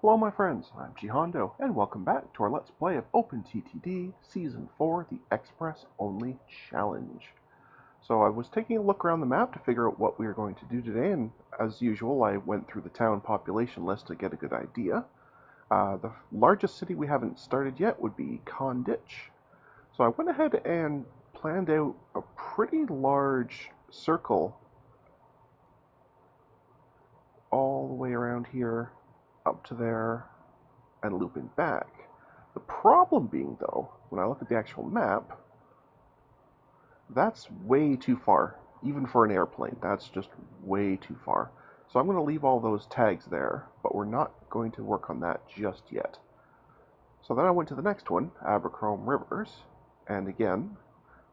Hello my friends, I'm Hondo, and welcome back to our Let's Play of OpenTTD Season 4, the Express Only Challenge. So I was taking a look around the map to figure out what we were going to do today, and as usual I went through the town population list to get a good idea. The largest city we haven't started yet would be Conditch. So I went ahead and planned out a pretty large circle all the way around here, up to there, and looping back. The problem being, though, when I look at the actual map, that's way too far. Even for an airplane, that's just way too far. So I'm going to leave all those tags there, but we're not going to work on that just yet. So then I went to the next one, Abercrombie Rivers, and again,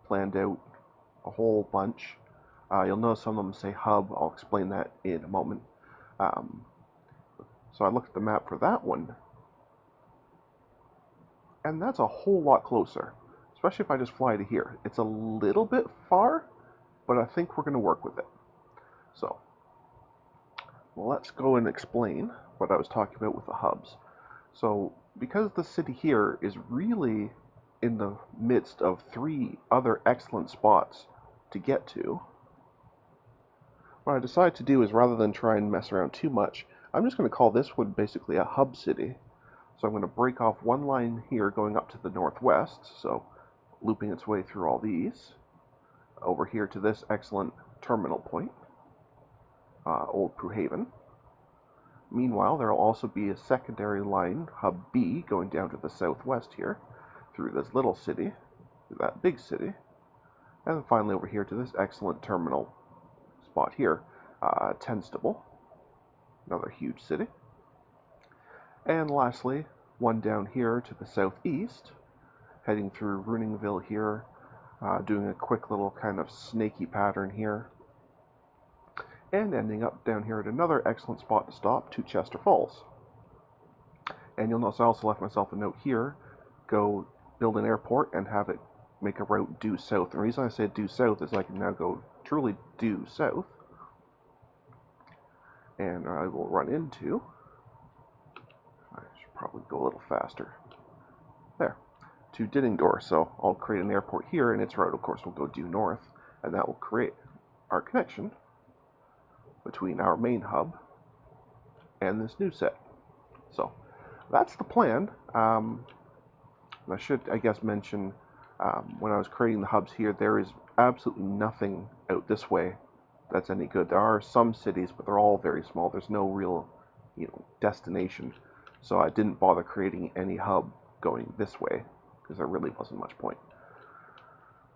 planned out a whole bunch. You'll notice some of them say hub. I'll explain that in a moment. So I looked at the map for that one, and that's a whole lot closer, especially if I just fly to here. It's a little bit far, but I think we're going to work with it. So, let's go and explain what I was talking about with the hubs. So, because the city here is really in the midst of 3 other excellent spots to get to, what I decided to do is, rather than try and mess around too much, I'm just going to call this one basically a hub city. So I'm going to break off one line here going up to the northwest, so looping its way through all these, over here to this excellent terminal point, Old Prewhaven. Meanwhile, there will also be a secondary line, hub B, going down to the southwest here, through this little city, through that big city, and then finally over here to this excellent terminal spot here, Tenstable, another huge city. And lastly, one down here to the southeast, heading through Runingville here, doing a quick little kind of snaky pattern here, and ending up down here at another excellent spot to stop, to Chester Falls. And you'll notice I also left myself a note here, go build an airport and have it make a route due south. And the reason I say due south is I can now go truly due south, and I will run into, I should probably go a little faster, there, to Dinningdor. So I'll create an airport here, and its route, of course, will go due north, and that will create our connection between our main hub and this new set. So that's the plan. And I should, I guess, mention, when I was creating the hubs here, there is absolutely nothing out this way that's any good. There are some cities, but they're all very small. There's no real, destination. So I didn't bother creating any hub going this way, because there really wasn't much point.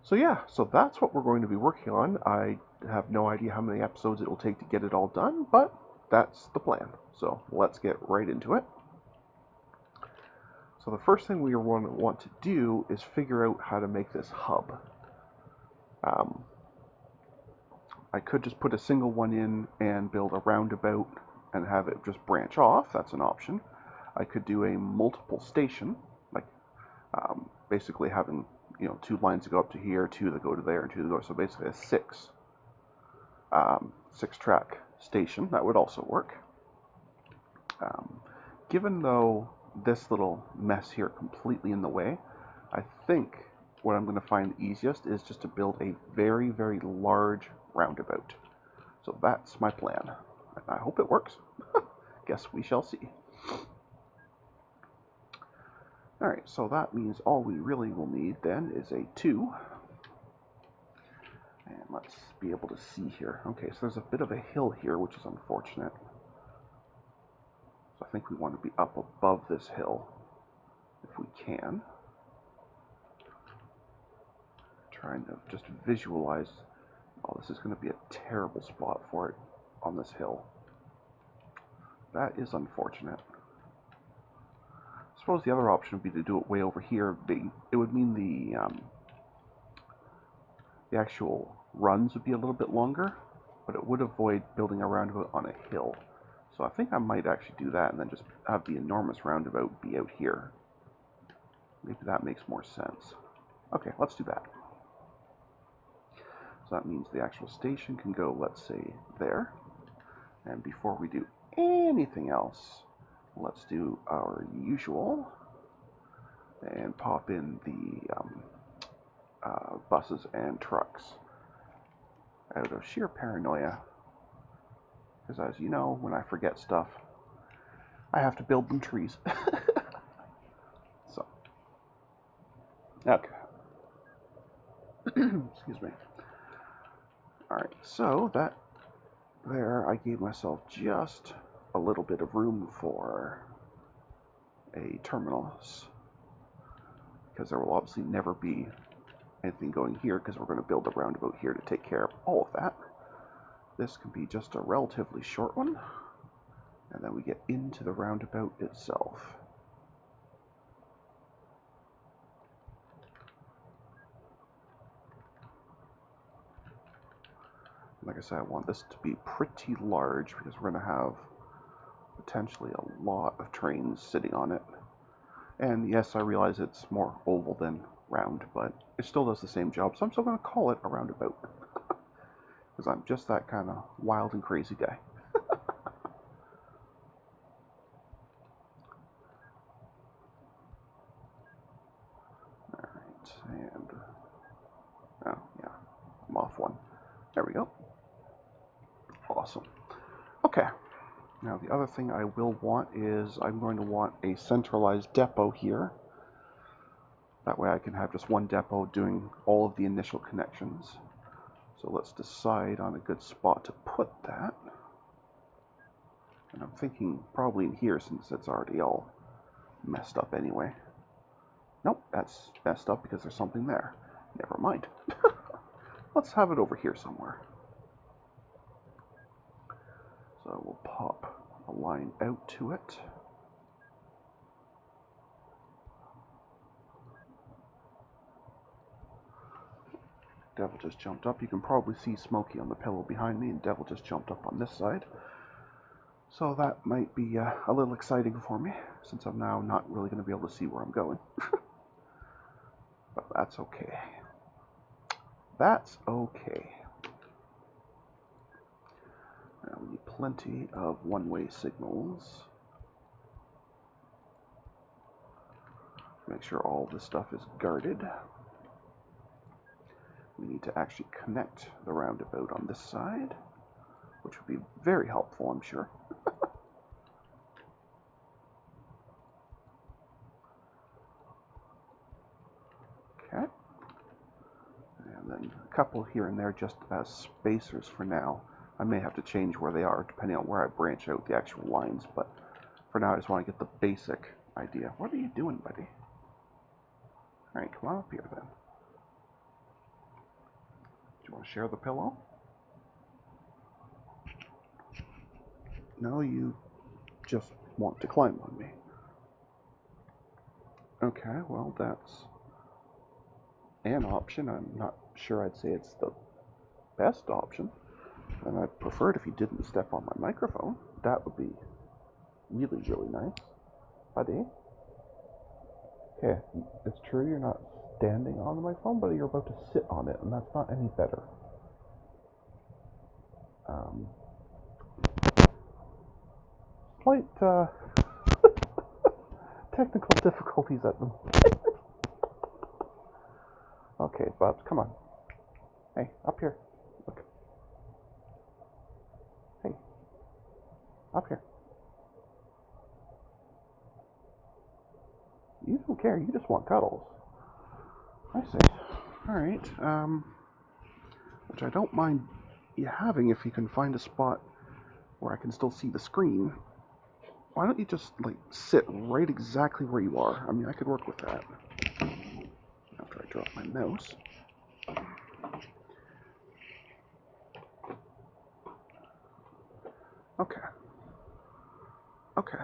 So yeah, so that's what we're going to be working on. I have no idea how many episodes it will take to get it all done, but that's the plan. So let's get right into it. So the first thing we want to do is figure out how to make this hub. I could just put a single one in and build a roundabout and have it just branch off. That's an option. I could do a multiple station, like basically having 2 lines that go up to here, 2 that go to there, and 2 that go. So basically a 6-track station. That would also work. Given though this little mess here completely in the way, I think what I'm going to find easiest is just to build a very, very large roundabout. So that's my plan. I hope it works. Guess we shall see. Alright, so that means all we really will need then is a 2. And let's be able to see here. Okay, so there's a bit of a hill here, which is unfortunate. So I think we want to be up above this hill, if we can. Trying to just visualize. Oh, this is going to be a terrible spot for it on this hill. That is unfortunate. I suppose the other option would be to do it way over here. It would mean the actual runs would be a little bit longer, but it would avoid building a roundabout on a hill. So I think I might actually do that and then just have the enormous roundabout be out here. Maybe that makes more sense. Okay, let's do that. So that means the actual station can go, let's say, there. And before we do anything else, let's do our usual and pop in the buses and trucks out of sheer paranoia. Because as you know, when I forget stuff, I have to build them trees. So, okay. Excuse me. Alright, so that there, I gave myself just a little bit of room for a terminus, because there will obviously never be anything going here because we're going to build a roundabout here to take care of all of that. This can be just a relatively short one, and then we get into the roundabout itself. Like I said, I want this to be pretty large because we're going to have potentially a lot of trains sitting on it. And yes, I realize it's more oval than round, but it still does the same job, so I'm still going to call it a roundabout. Because I'm just that kind of wild and crazy guy. Alright, and... oh, yeah. I'm off one. There we go. Awesome. Okay. Now the other thing I will want is I'm going to want a centralized depot here. That way I can have just one depot doing all of the initial connections. So let's decide on a good spot to put that. And I'm thinking probably in here since it's already all messed up anyway. Nope, that's messed up because there's something there. Never mind. Let's have it over here somewhere. So we'll pop a line out to it. Devil just jumped up. You can probably see Smokey on the pillow behind me, and Devil just jumped up on this side. So that might be a little exciting for me, since I'm now not really going to be able to see where I'm going. But that's okay. That's okay. Now we need plenty of one-way signals. Make sure all this stuff is guarded. We need to actually connect the roundabout on this side, which would be very helpful, I'm sure. Okay. And then a couple here and there just as spacers for now. I may have to change where they are depending on where I branch out the actual lines, but for now I just want to get the basic idea. What are you doing, buddy? Alright, come on up here then. Do you want to share the pillow? No, you just want to climb on me. Okay, well that's an option. I'm not sure I'd say it's the best option. And I'd prefer it if you didn't step on my microphone. That would be really, really nice. Buddy? Okay, it's true you're not standing on the microphone, but you're about to sit on it, and that's not any better. Slight technical difficulties at them. Okay, Bubs, come on. Hey, up here. Look. Hey, up here. You don't care, you just want cuddles. I see. Alright, which I don't mind you having if you can find a spot where I can still see the screen. Why don't you just, like, sit right exactly where you are? I mean, I could work with that. After I drop my mouse. Okay. Okay.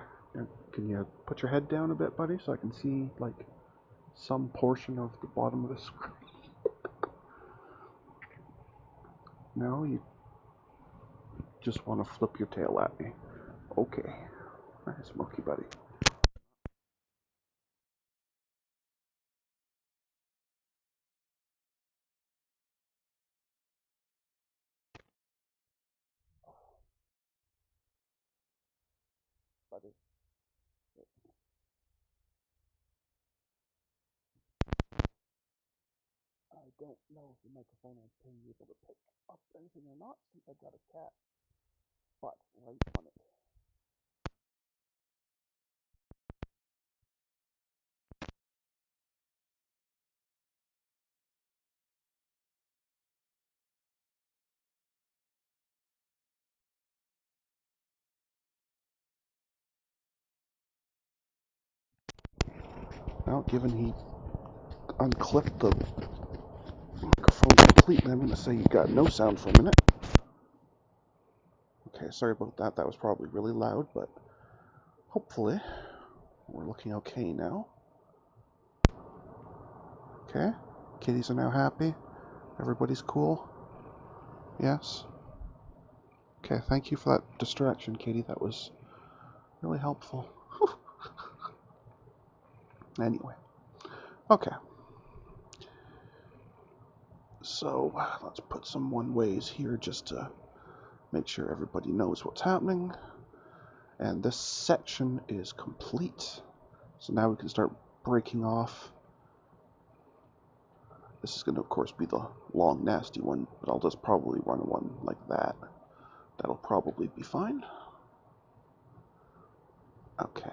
Can you put your head down a bit, buddy, so I can see, like, some portion of the bottom of the screen? No, you just want to flip your tail at me. Okay. Alright, Smokey buddy. Buddy. don't know if the microphone is being able to pick up anything or not since I've got a cat butt right on it. Well, given he unclipped the microphone completely, I'm going to say you got no sound for a minute. Okay, sorry about that. That was probably really loud, but hopefully we're looking okay now. Okay, kitties are now happy. Everybody's cool. Yes. Okay, thank you for that distraction, Katie. That was really helpful. Anyway. Okay. So, let's put some one-ways here just to make sure everybody knows what's happening. And this section is complete. So now we can start breaking off. This is going to, of course, be the long, nasty one, but I'll just probably run one like that. That'll probably be fine. Okay.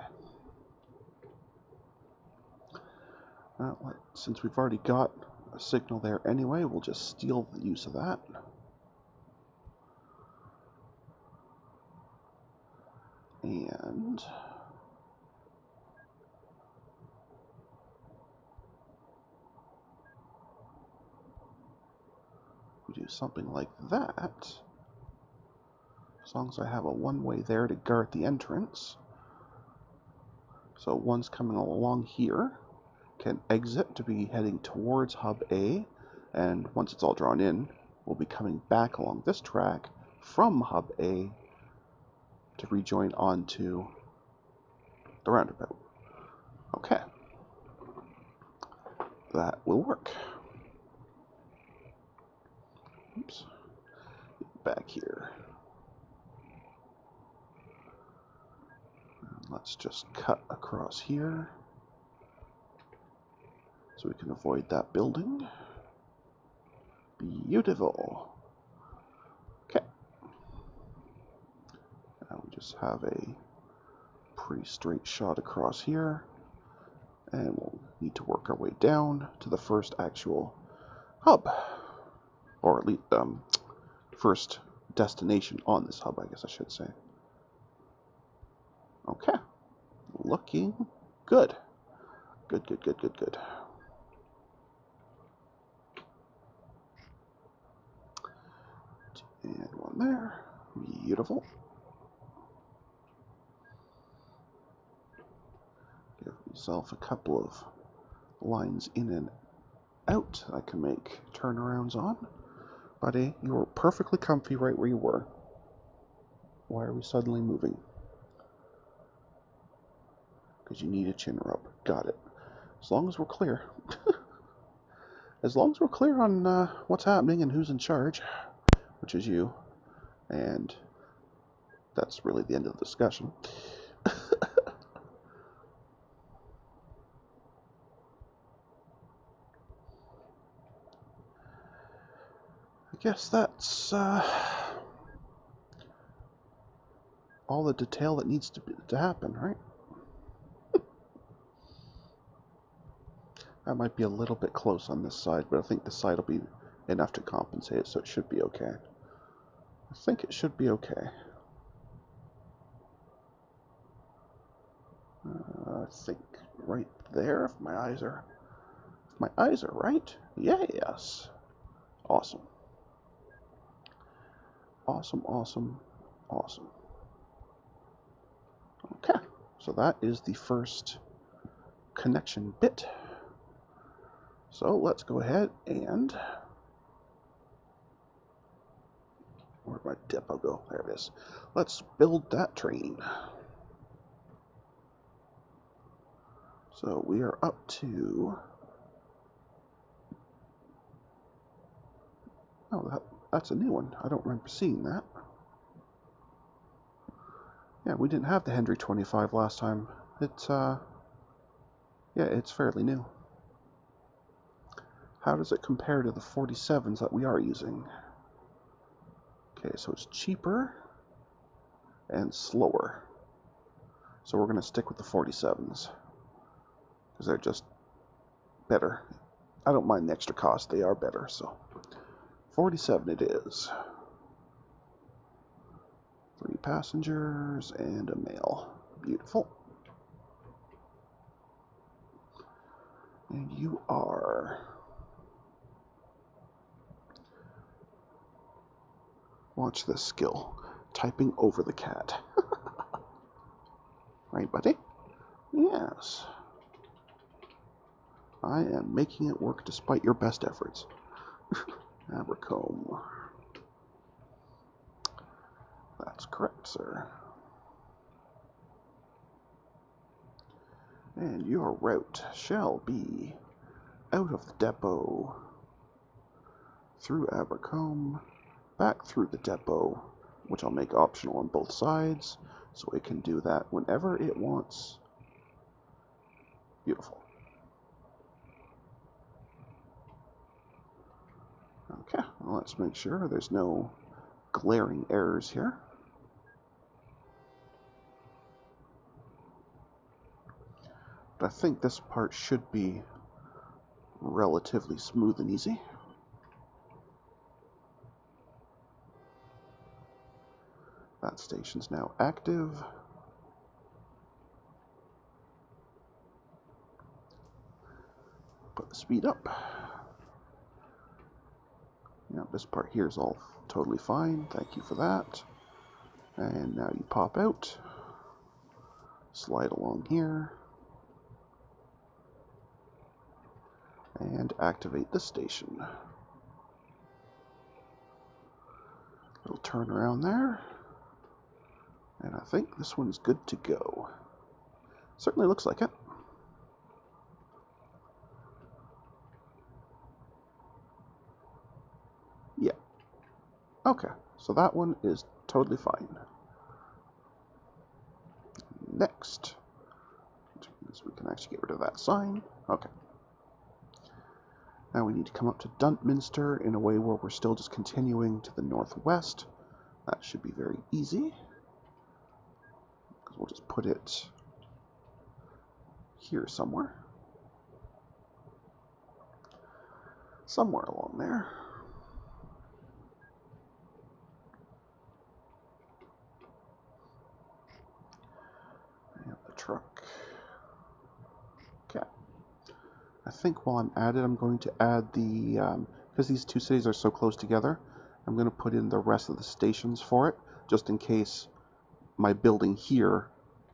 Since we've already got a signal there anyway, we'll just steal the use of that. And we do something like that. As long as I have a one-way there to guard the entrance. So one's coming along here, can exit to be heading towards hub A, and once it's all drawn in, we'll be coming back along this track from hub A to rejoin onto the roundabout. Okay. That will work. Oops. Back here. Let's just cut across here so we can avoid that building. Beautiful. Okay. Now we just have a pretty straight shot across here, and we'll need to work our way down to the first actual hub, or at least first destination on this hub, I guess I should say. Okay. Looking good. Good, good, good, good, good. And one there. Beautiful. Give myself a couple of lines in and out I can make turnarounds on. Buddy, you were perfectly comfy right where you were. Why are we suddenly moving? Because you need a chin rub. Got it. As long as we're clear. As long as we're clear on what's happening and who's in charge, which is you, and that's really the end of the discussion. I guess that's all the detail that needs to happen, right? That might be a little bit close on this side, but I think this side will be enough to compensate, so it should be okay. I think it should be okay. I think right there, if my eyes are right. Yes. Awesome. Awesome, awesome, awesome. Okay, so that is the first connection bit. So let's go ahead and, where'd my depot go? There it is. Let's build that train. So we are up to, oh, that's a new one. I don't remember seeing that. Yeah, we didn't have the Henry 25 last time. It's, yeah, it's fairly new. How does it compare to the 47s that we are using? Okay, so it's cheaper and slower. So we're going to stick with the 47s because they're just better. I don't mind the extra cost. They are better, so 47 it is. 3 passengers and a male. Beautiful. And you are... Watch this skill. Typing over the cat. Right, buddy? Yes. I am making it work despite your best efforts. Abercombe. That's correct, sir. And your route shall be out of the depot, through Abercombe, back through the depot, which I'll make optional on both sides, so it can do that whenever it wants. Beautiful. Okay, well, let's make sure there's no glaring errors here. But I think this part should be relatively smooth and easy. That station's now active. Put the speed up. Yeah, this part here is all totally fine. Thank you for that. And now you pop out. Slide along here. And activate the station. Little turn around there. And I think this one's good to go. Certainly looks like it. Yeah. Okay, so that one is totally fine. Next. So we can actually get rid of that sign. Okay. Now we need to come up to Duntminster in a way where we're still just continuing to the northwest. That should be very easy. Because we'll just put it here somewhere. Somewhere along there. And the truck. Okay. I think while I'm at it, I'm going to add the, because these two cities are so close together, I'm going to put in the rest of the stations for it, just in case my building here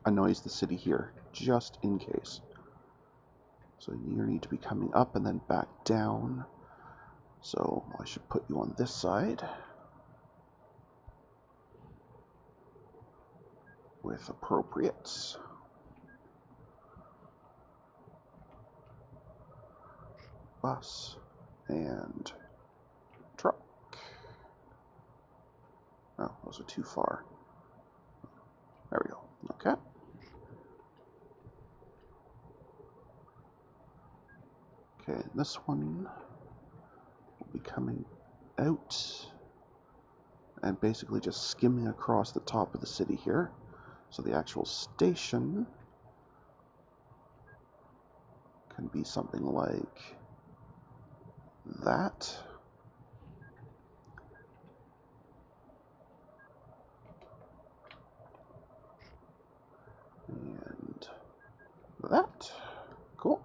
annoys the city here, just in case. So you need to be coming up and then back down. So I should put you on this side with appropriates. Bus and truck. Oh, those are too far. There we go. Okay. Okay, this one will be coming out and basically just skimming across the top of the city here. So the actual station can be something like that. And that. Cool.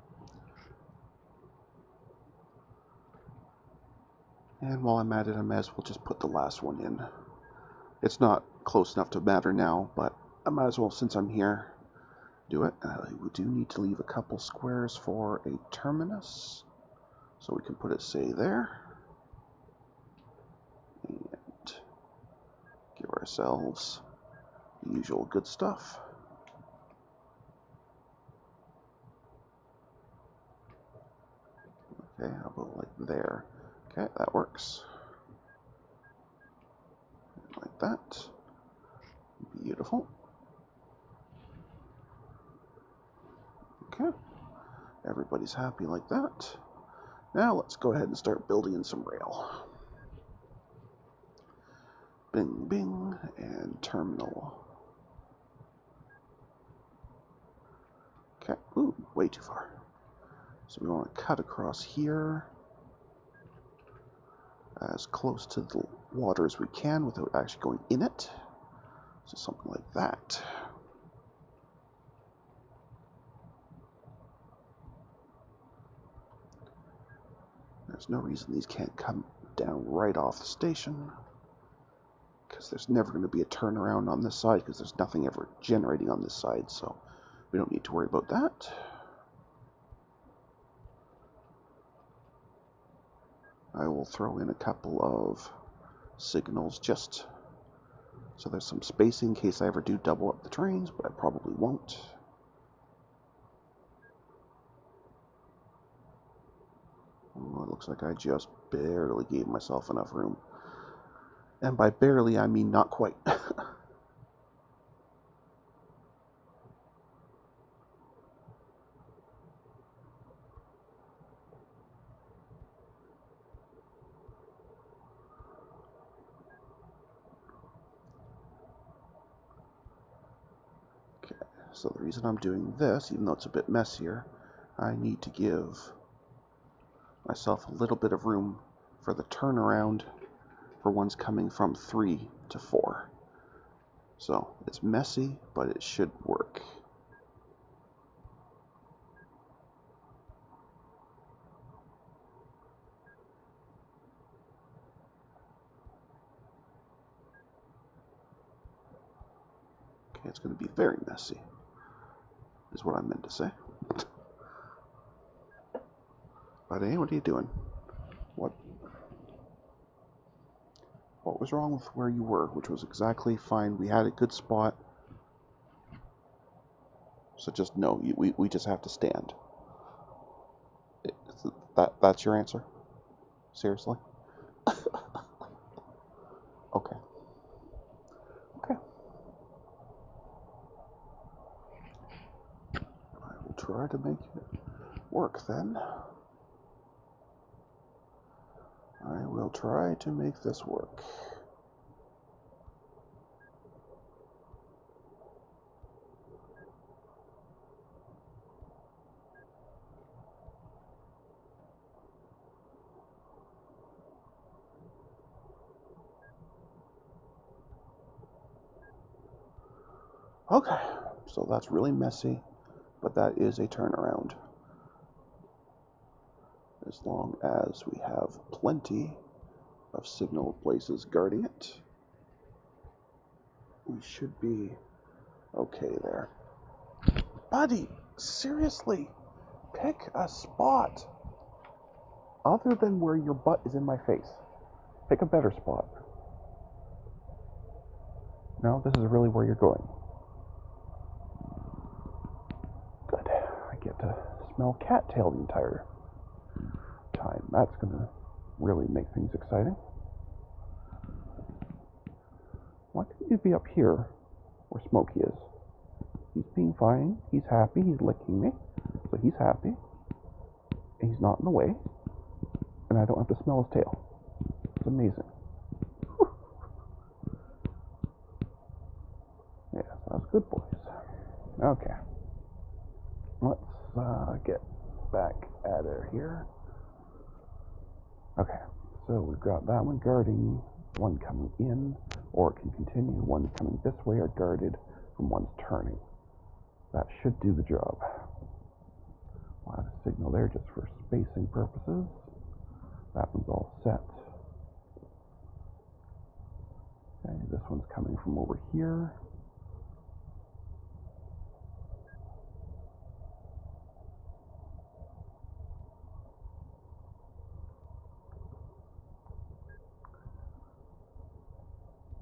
And while I'm at it, I may as well just put the last one in. It's not close enough to matter now, but I might as well, since I'm here, do it. We do need to leave a couple squares for a terminus. So we can put it, say, there. And give ourselves the usual good stuff. Okay, how about like there? Okay, that works. Like that. Beautiful. Okay. Everybody's happy like that. Now let's go ahead and start building in some rail. Bing, bing, and terminal. Okay, ooh, way too far. So we want to cut across here as close to the water as we can without actually going in it. So something like that. There's no reason these can't come down right off the station, because there's never going to be a turnaround on this side, because there's nothing ever generating on this side, so we don't need to worry about that. I will throw in a couple of signals just so there's some spacing in case I ever do double up the trains, but I probably won't. Oh, it looks like I just barely gave myself enough room. And by barely, I mean not quite. Okay, so the reason I'm doing this, even though it's a bit messier, I need to give myself a little bit of room for the turnaround for ones coming from 3 to 4. So it's messy, but it should work. Okay, it's going to be very messy, is what I meant to say. But hey, what are you doing? What was wrong with where you were, which was exactly fine. We had a good spot. So just no, we just have to stand. That's your answer? Seriously? Okay. Okay. I will try to make it work then. I will try to make this work. Okay, so that's really messy, but that is a turnaround. As long as we have plenty of signal places guarding it, we should be okay there. Buddy, seriously, pick a spot other than where your butt is in my face. Pick a better spot. No, this is really where you're going. Good. I get to smell cattail the entire time. That's going to really make things exciting. Why couldn't you be up here where Smokey is? He's being fine. He's happy. He's licking me. So he's happy. And he's not in the way. And I don't have to smell his tail. It's amazing. Whew. Yeah, that's good, boys. Okay. Let's get back at it here. Okay, so we've got that one guarding, one coming in, or it can continue. One coming this way are guarded from one's turning. That should do the job. We'll have a signal there just for spacing purposes. That one's all set. Okay, this one's coming from over here.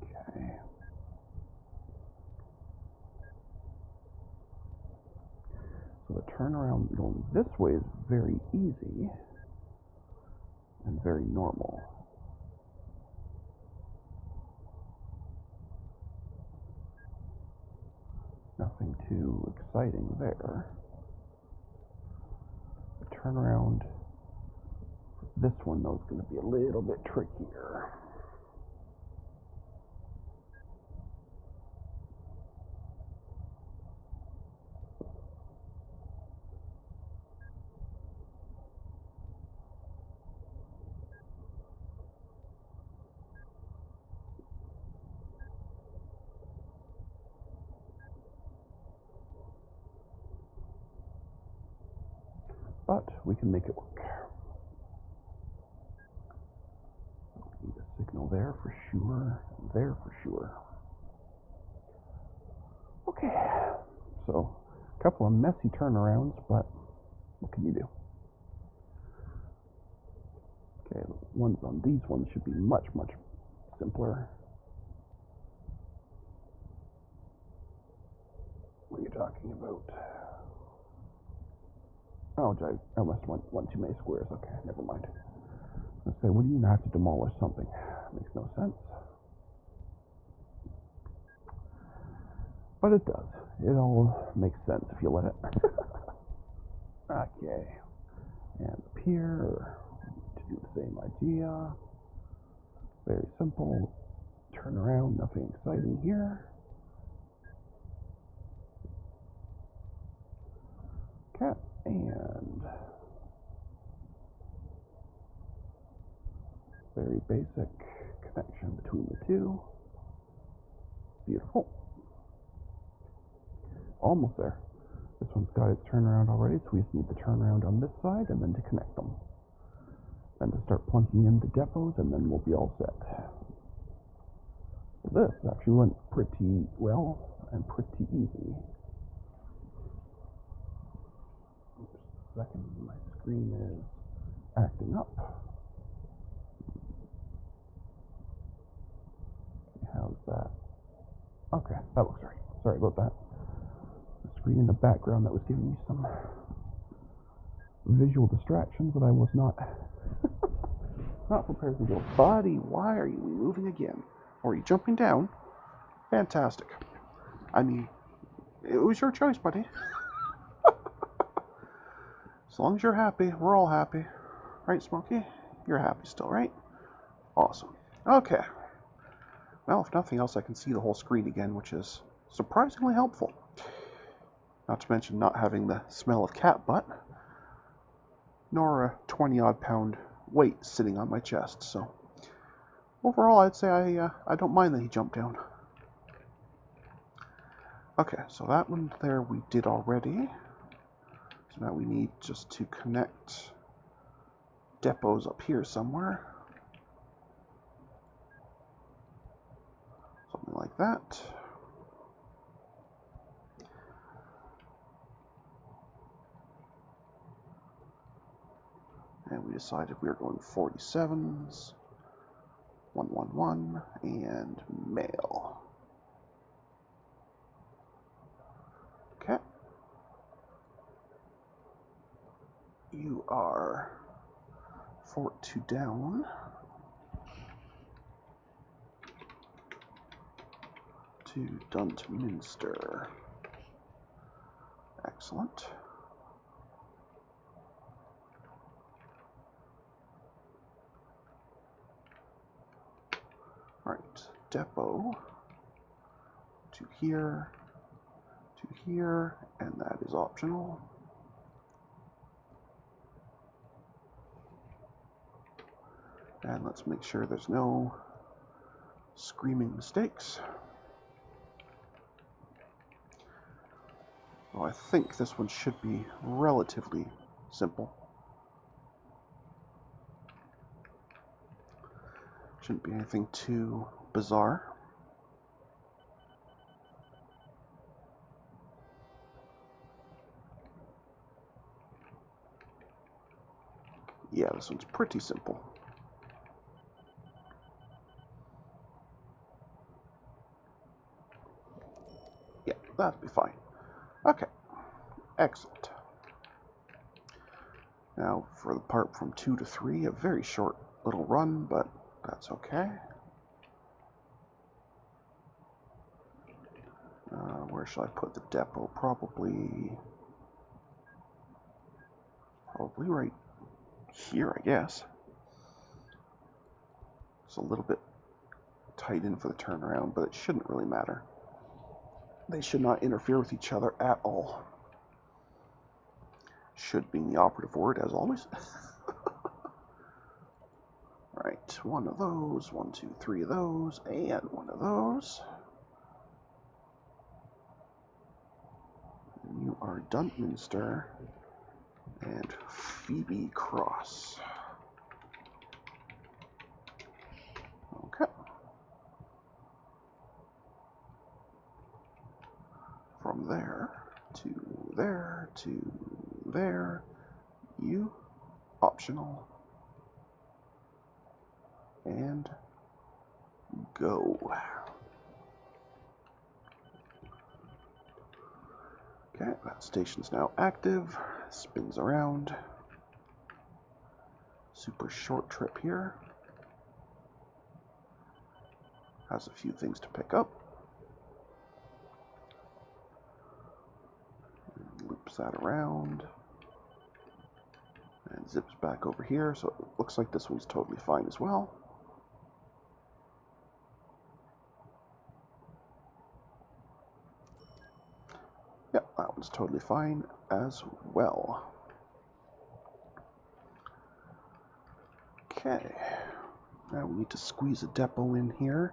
Okay. So the turnaround going this way is very easy and very normal. Nothing too exciting there. The turnaround This one, though, is going to be a little bit trickier. But we can make it work. Need a signal there for sure, there for sure. Okay, so a couple of messy turnarounds, but what can you do? Okay, the ones on these ones should be much, much simpler. What are you talking about? Oh, I must want one too many squares. Okay, never mind. Let's say, what do you have to demolish something? Makes no sense. But it does. It all makes sense if you let it. Okay. And up here, to do the same idea. Very simple. Turn around, nothing exciting here. Okay, and very basic connection between the two. Beautiful. Almost there. This one's got its turnaround already, so we just need the turnaround on this side and then to connect them. Then to start plunking in the depots, and then we'll be all set. This actually went pretty well and pretty easy. Just a second, my screen is acting up. How's that? Okay, that looks right. Sorry about that. The screen in the background that was giving me some visual distractions that I was not prepared to do. Buddy, why are you moving again? Or are you jumping down? Fantastic. I mean, it was your choice, buddy. As long as you're happy, we're all happy. Right, Smokey? You're happy still, right? Awesome. Okay. Well, if nothing else, I can see the whole screen again, which is surprisingly helpful. Not to mention not having the smell of cat butt, nor a 20-odd pound weight sitting on my chest. So overall, I'd say I don't mind that he jumped down. Okay, so that one there we did already. So now we need just to connect depots up here somewhere. Something like that. And we decided we were going 47s, 111, and male. Okay. You are 4-2 down. To Duntminster. Excellent. All right, depot to here, and that is optional. And let's make sure there's no screaming mistakes. Well, I think this one should be relatively simple. Shouldn't be anything too bizarre. Yeah, this one's pretty simple. Yeah, that'll be fine. Okay, excellent. Now for the part from 2 to 3, a very short little run, but that's okay. Where should I put the depot? Probably right here, I guess. It's a little bit tight in for the turnaround, but it shouldn't really matter. They should not interfere with each other at all. Should being the operative word, as always. Right, one of those, 1, 2, 3 of those, and one of those. And you are Duntminster and Phoebe Cross. Okay. From there to there to there, you optional and go. Okay, that station's now active, spins around. Super short trip here. Has a few things to pick up. Loops that around. And zips back over here, so it looks like this one's totally fine as well. Yep, that one's totally fine as well. Okay, now we need to squeeze a depot in here.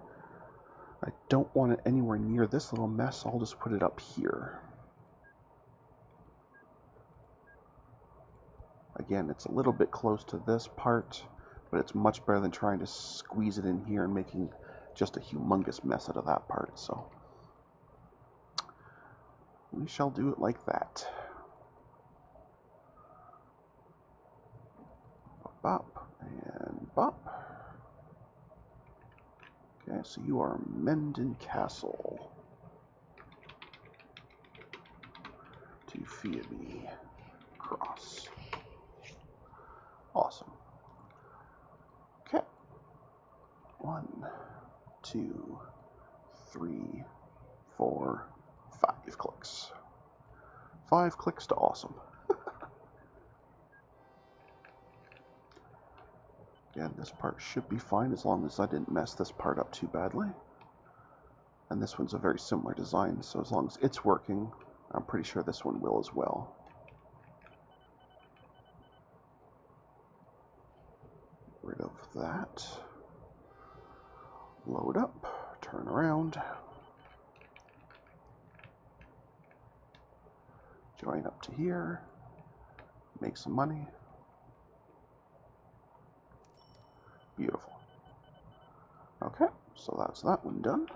I don't want it anywhere near this little mess, so I'll just put it up here. Again, it's a little bit close to this part, but it's much better than trying to squeeze it in here and making just a humongous mess out of that part, so we shall do it like that. Bop and bop. Okay, so you are Menden Castle to Phoebe Cross. Awesome. Okay. 1, 2, 3, 4, 5 clicks. 5 clicks to awesome. Again, this part should be fine as long as I didn't mess this part up too badly. And this one's a very similar design, so as long as it's working, I'm pretty sure this one will as well. Rid of that. Load up, turn around. Join up to here. Make some money. Beautiful. Okay, so that's that one done.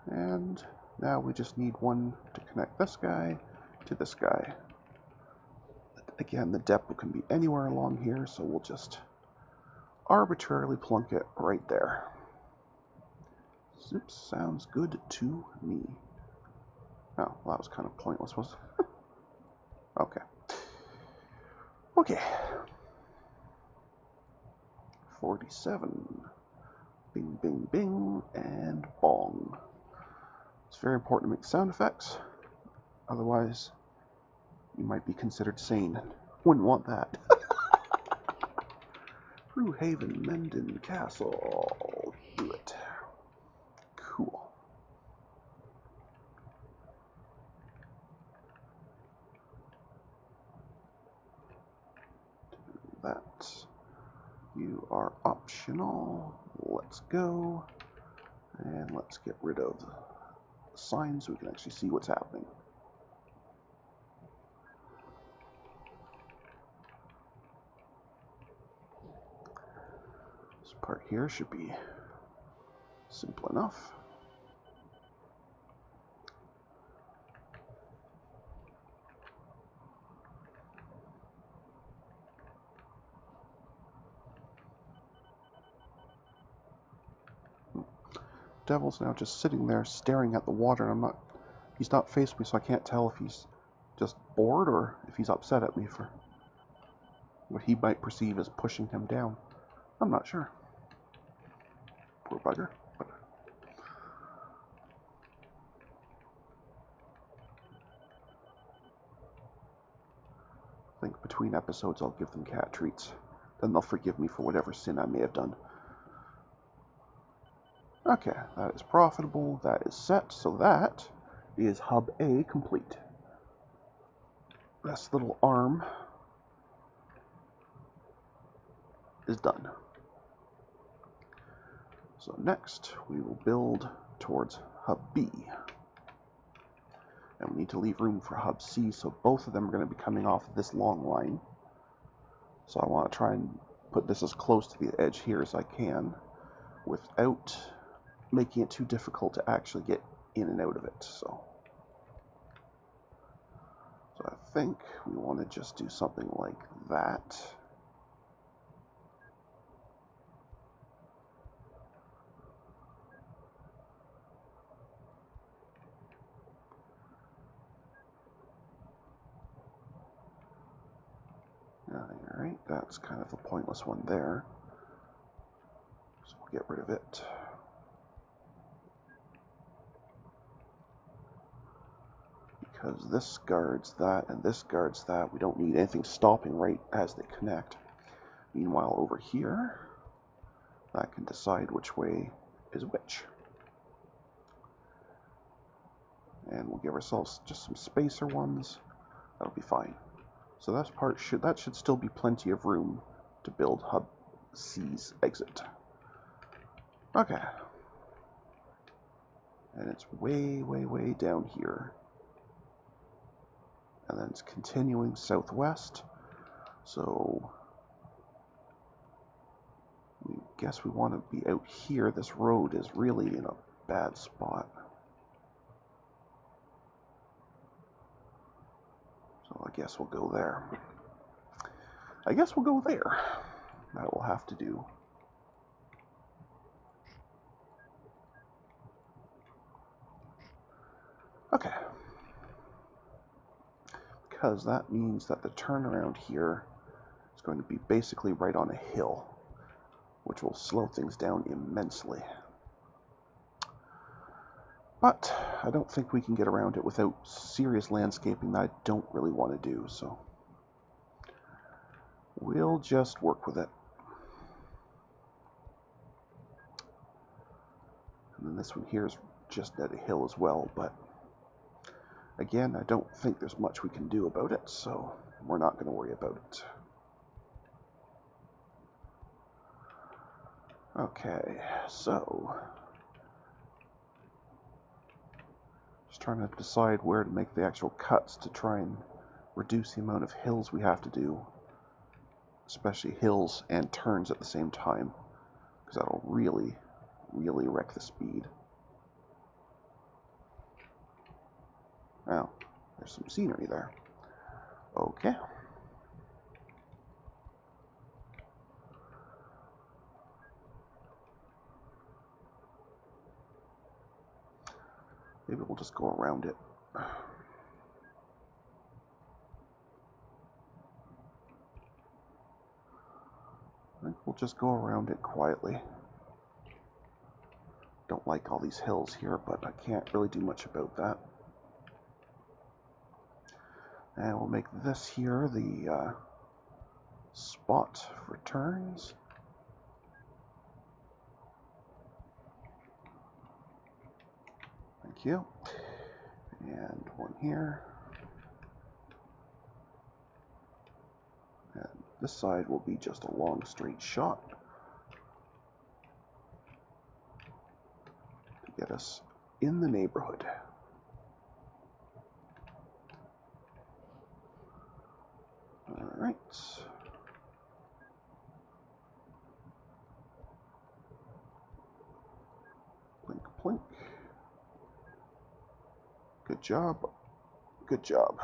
And now we just need one to connect this guy to this guy. Again, the depot can be anywhere along here, so we'll just arbitrarily plunk it right there. Zips sounds good to me. Oh, well, that was kind of pointless, wasn't it? Okay. Okay. 47. Bing, bing, bing, and bong. It's very important to make sound effects. Otherwise, you might be considered sane. Wouldn't want that. Brewhaven, Menden Castle. Do it. Cool. Do that. You are optional. Let's go. And let's get rid of the sign so we can actually see what's happening. This part here should be simple enough. Devil's now just sitting there staring at the water, and he's not facing me, so I can't tell if he's just bored or if he's upset at me for what he might perceive as pushing him down. I'm not sure. Poor bugger. But think between episodes I'll give them cat treats. Then they'll forgive me for whatever sin I may have done. Okay, that is profitable, that is set, so that is Hub A complete. This little arm is done. So next, we will build towards Hub B. And we need to leave room for Hub C, so both of them are going to be coming off of this long line. So I want to try and put this as close to the edge here as I can, without making it too difficult to actually get in and out of it. So I think we want to just do something like that. Alright, that's kind of a pointless one there. So we'll get rid of it. Because this guards that and this guards that. We don't need anything stopping right as they connect. Meanwhile, over here, that can decide which way is which. And we'll give ourselves just some spacer ones. That'll be fine. So that should still be plenty of room to build Hub C's exit. Okay. And it's way, way, way down here. And then it's continuing southwest. So I guess we want to be out here. This road is really in a bad spot. So I guess we'll go there. That will have to do. Okay. Because that means that the turnaround here is going to be basically right on a hill, which will slow things down immensely. But I don't think we can get around it without serious landscaping that I don't really want to do, so we'll just work with it. And then this one here is just at a hill as well, but again, I don't think there's much we can do about it, so we're not going to worry about it. Okay, so just trying to decide where to make the actual cuts to try and reduce the amount of hills we have to do, especially hills and turns at the same time, because that'll really, really wreck the speed. Now, there's some scenery there. Okay. Maybe we'll just go around it. I think we'll just go around it quietly. Don't like all these hills here, but I can't really do much about that. And we'll make this here the spot for turns. Thank you. And one here. And this side will be just a long straight shot to get us in the neighborhood. All right. Plink, plink. Good job. Good job.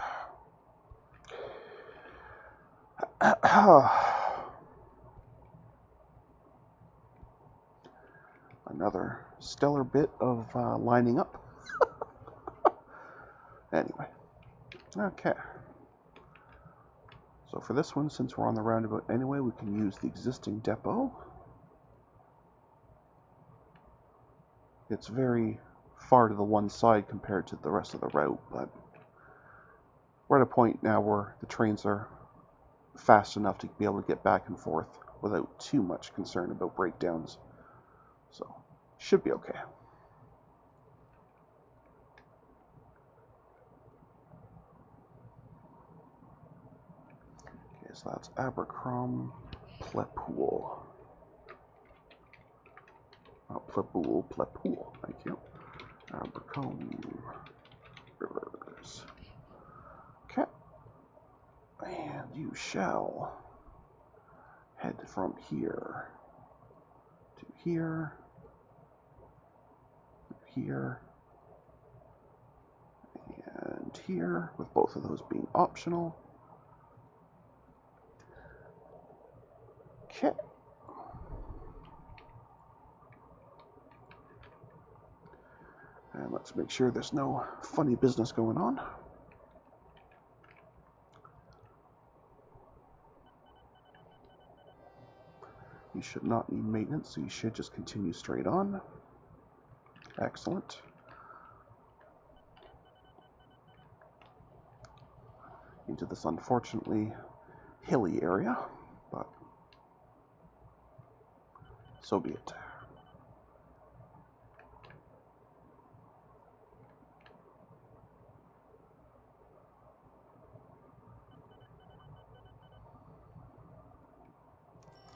Another stellar bit of lining up. Anyway. Okay. So for this one, since we're on the roundabout anyway, we can use the existing depot. It's very far to the one side compared to the rest of the route, but we're at a point now where the trains are fast enough to be able to get back and forth without too much concern about breakdowns. So, should be okay. Okay, so that's Abercrom, Plepool. Plepool, thank you. Abercombe Rivers. Okay. And you shall head from here to here, here, and here, with both of those being optional. Okay. And let's make sure there's no funny business going on. You should not need maintenance, so you should just continue straight on. Excellent. Into this unfortunately hilly area, but so be it.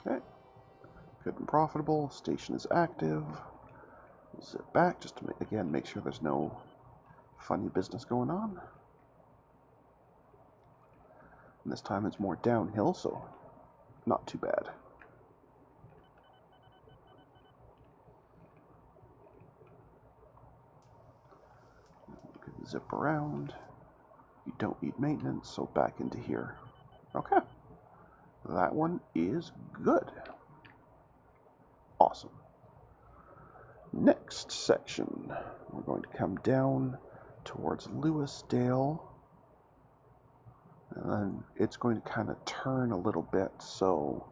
Okay, good and profitable. Station is active. We'll zip back just to again make sure there's no funny business going on. And this time it's more downhill, so not too bad. You can zip around. You don't need maintenance, so back into here. Okay. That one is good. Awesome. Next section, we're going to come down towards Lewisdale, and then it's going to kind of turn a little bit, so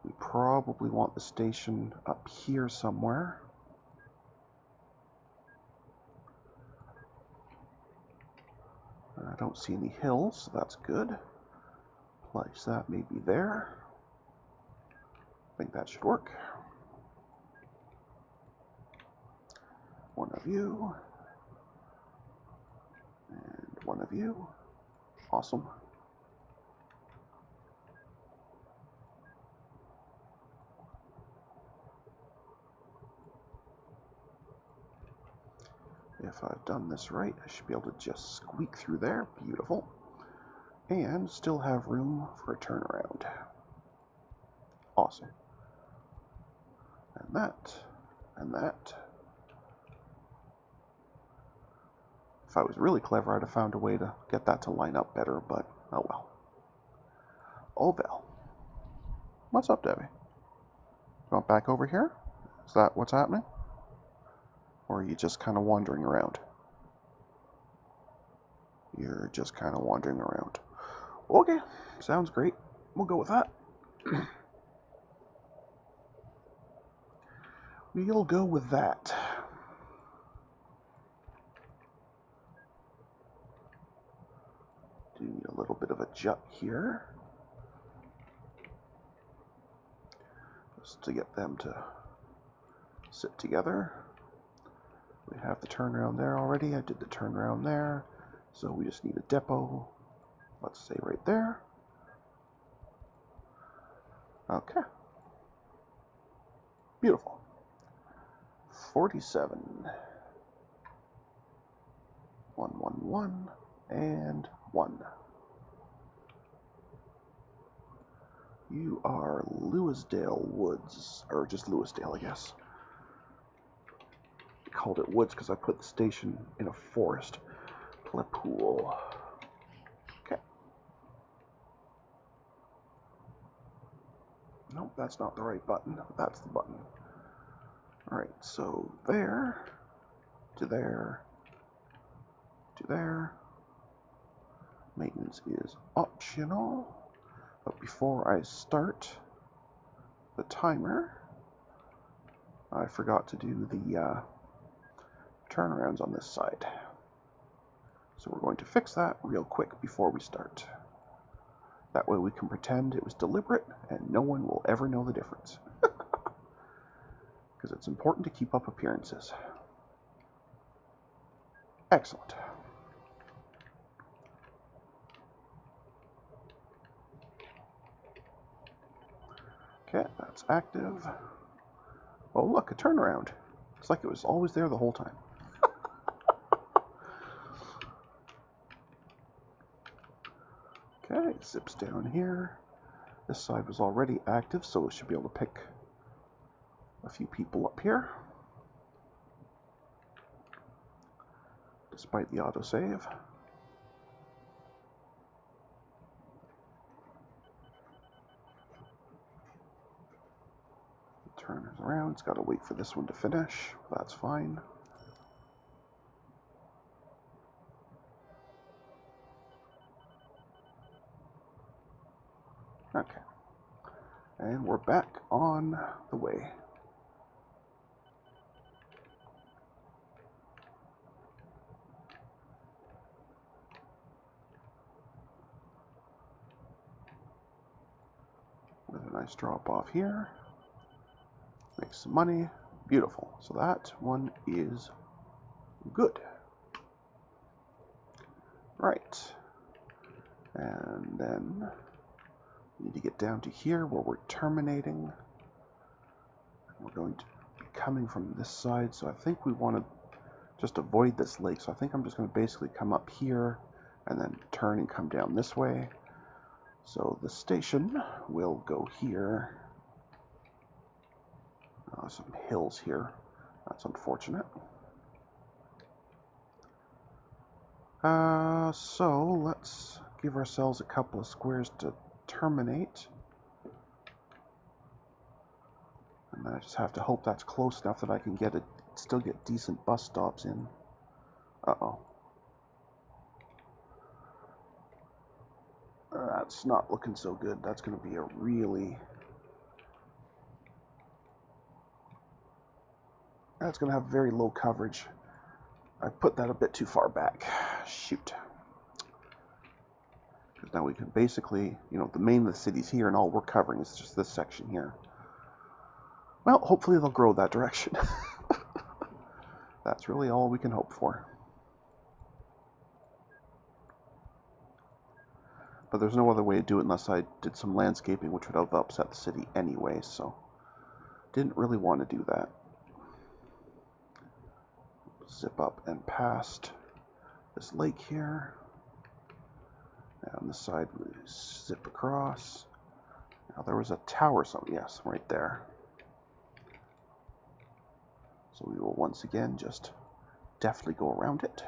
we probably want the station up here somewhere. I don't see any hills, so that's good. Place that maybe there. I think that should work. One of you. And one of you. Awesome. If I've done this right, I should be able to just squeak through there. Beautiful. And still have room for a turnaround. Awesome. And that. And that. If I was really clever, I'd have found a way to get that to line up better, but oh well. Oh well. What's up, Debbie? Going back over here? Is that what's happening? Or are you just kind of wandering around? You're just kind of wandering around. Okay, sounds great. We'll go with that. We'll go with that. Do need a little bit of a jut here. Just to get them to sit together. We have the turnaround there already. I did the turnaround there. So we just need a depot. Let's say right there. Okay. Beautiful. 47. 111 and 1. You are Lewisdale Woods, or just Lewisdale, I guess. I called it Woods because I put the station in a forest. Plepool. Okay. Nope, that's not the right button. That's the button. Alright, so there, to there, to there. Maintenance is optional. But before I start the timer, I forgot to do the turnarounds on this side. So we're going to fix that real quick before we start. That way we can pretend it was deliberate and no one will ever know the difference. Because it's important to keep up appearances. Excellent. Okay, that's active. Oh look, a turnaround. It's like it was always there the whole time. Okay, it zips down here. This side was already active, so it should be able to pick a few people up here. Despite the autosave. Turns around, it's got to wait for this one to finish. That's fine. Okay. And we're back on the way. With a nice drop off here. Make some money. Beautiful. So that one is good. Right. And then we need to get down to here where we're terminating. We're going to be coming from this side, so I think we want to just avoid this lake. So I think I'm just going to basically come up here and then turn and come down this way. So the station will go here. Some hills here. That's unfortunate. So let's give ourselves a couple of squares to terminate. And then I just have to hope that's close enough that I can get it, still get decent bus stops in. Uh-oh. That's not looking so good. That's going to be a really... That's going to have very low coverage. I put that a bit too far back. Shoot. Because now we can basically, you know, the main of the city's here and all we're covering is just this section here. Well, hopefully they'll grow that direction. That's really all we can hope for. But there's no other way to do it unless I did some landscaping, which would have upset the city anyway, so didn't really want to do that. Zip up and past this lake here. And on this side, we zip across. Now there was a tower, so yes, right there. So we will once again just deftly go around it.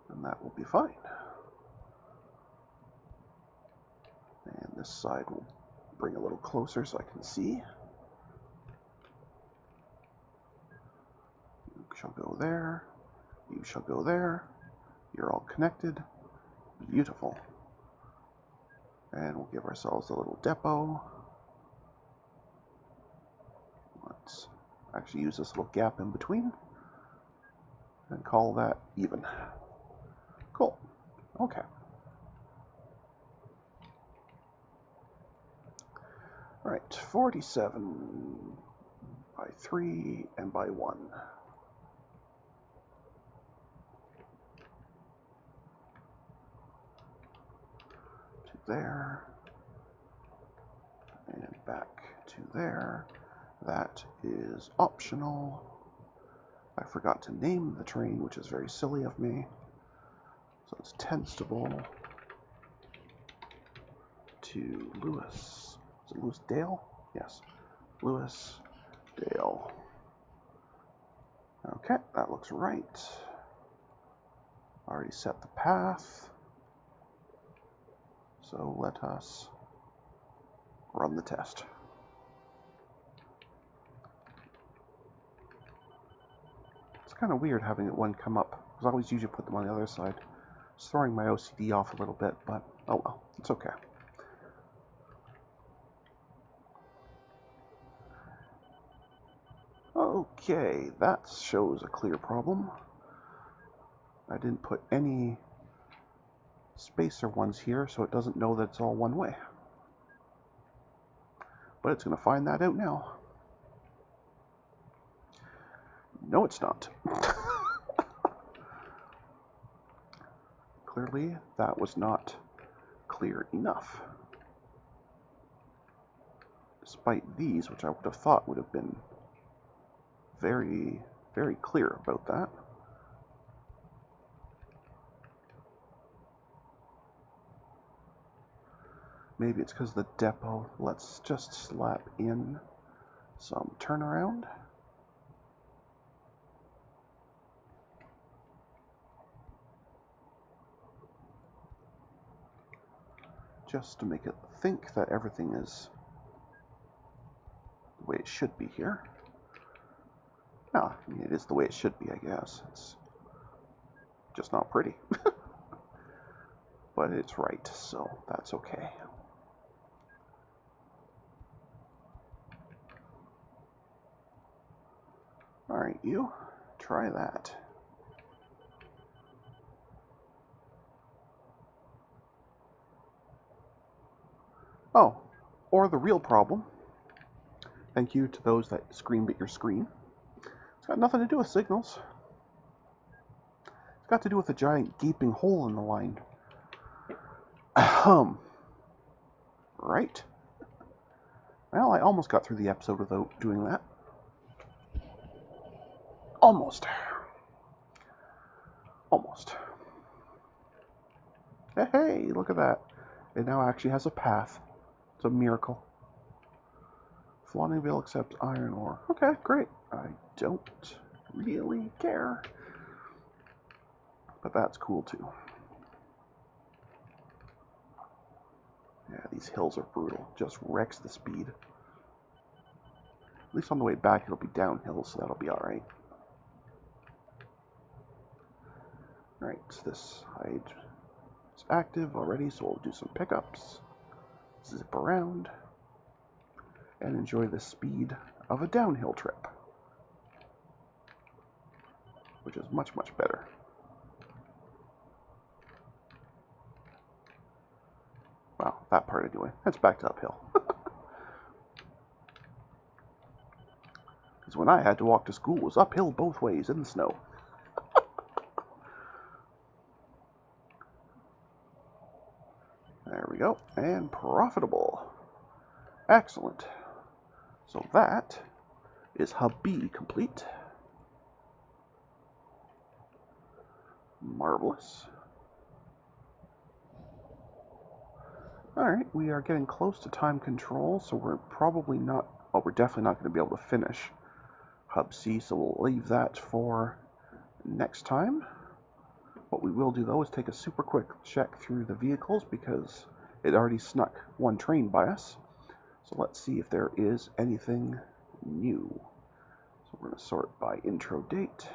And that will be fine. And this side will bring a little closer so I can see. You shall go there. You shall go there. You're all connected. Beautiful. And we'll give ourselves a little depot. Let's actually use this little gap in between and call that even. Cool. Okay. Right, 47 by 3 and by 1. To there. And back to there. That is optional. I forgot to name the train, which is very silly of me. So it's Tenstable to Lewis. Is it Lewis Dale? Yes. Lewis Dale. Okay, that looks right. Already set the path. So let us run the test. It's kind of weird having one come up, because I always usually put them on the other side. It's throwing my OCD off a little bit, but oh well, it's okay. Okay, that shows a clear problem. I didn't put any spacer ones here, so it doesn't know that it's all one way. But it's going to find that out now. No, it's not. Clearly, that was not clear enough. Despite these, which I would have thought would have been very, very clear about that. Maybe it's because of the depot. Let's just slap in some turnaround. Just to make it think that everything is the way it should be here. No, I mean, it is the way it should be, I guess. It's just not pretty. But it's right, so that's okay. Alright, you, try that. Oh, or the real problem. Thank you to those that screamed at your screen. It's got nothing to do with signals. It's got to do with a giant gaping hole in the line. Right. Well, I almost got through the episode without doing that. Almost. Almost. Hey, look at that. It now actually has a path. It's a miracle. Flauningville accepts iron ore. Okay, great. I don't really care. But that's cool too. Yeah, these hills are brutal. Just wrecks the speed. At least on the way back it'll be downhill, so that'll be alright. Alright, this hide is active already, so we'll do some pickups. Zip around. And enjoy the speed of a downhill trip. Which is much, much better. Wow, that part anyway. That's back to uphill. Because when I had to walk to school, it was uphill both ways in the snow. There we go. And profitable. Excellent. So that is Hub B complete. Marvelous. Alright, we are getting close to time control, so we're probably not, well, we're definitely not going to be able to finish Hub C, so we'll leave that for next time. What we will do, though, is take a super quick check through the vehicles, because it already snuck one train by us. So let's see if there is anything new. So we're going to sort by intro date.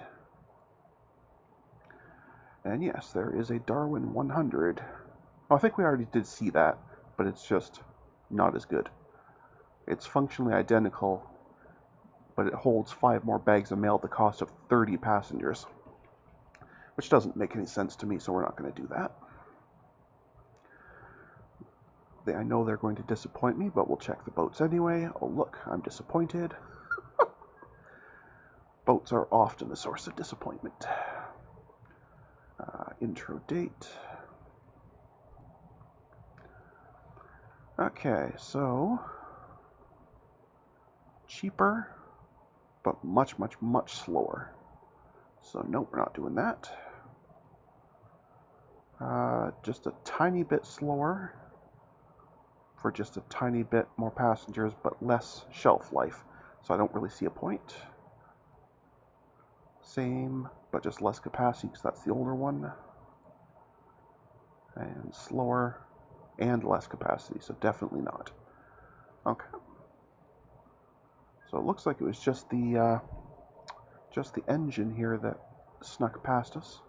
And yes, there is a Darwin 100. Oh, I think we already did see that, but it's just not as good. It's functionally identical, but it holds 5 more bags of mail at the cost of 30 passengers. Which doesn't make any sense to me, so we're not going to do that. I know they're going to disappoint me, but we'll check the boats anyway. Oh look, I'm disappointed. Boats are often a source of disappointment. Intro date. Okay, so cheaper, but much, much, much slower. So no, we're not doing that. Just a tiny bit slower for just a tiny bit more passengers, but less shelf life. So I don't really see a point. Same, but just less capacity, because that's the older one. And slower and less capacity, so definitely not. Okay. So it looks like it was just the engine here that snuck past us.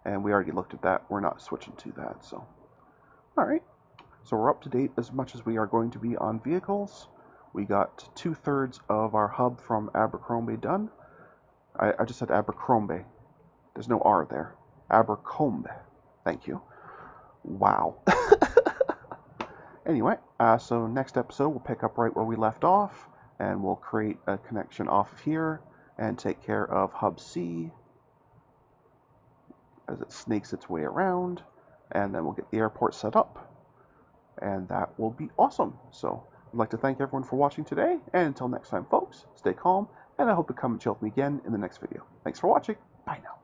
And we already looked at that. We're not switching to that, so. Alright. So we're up to date as much as we are going to be on vehicles. We got 2/3 of our hub from Abercrombie done. I just said Abercrombie. There's no R there. Abercrombie. Thank you. Wow. Anyway, so next episode we'll pick up right where we left off, and we'll create a connection off of here and take care of hub C as it snakes its way around, and then we'll get the airport set up, and that will be awesome. So I'd like to thank everyone for watching today, and until next time folks, stay calm, and I hope to come and chill with me again in the next video. Thanks for watching. Bye now.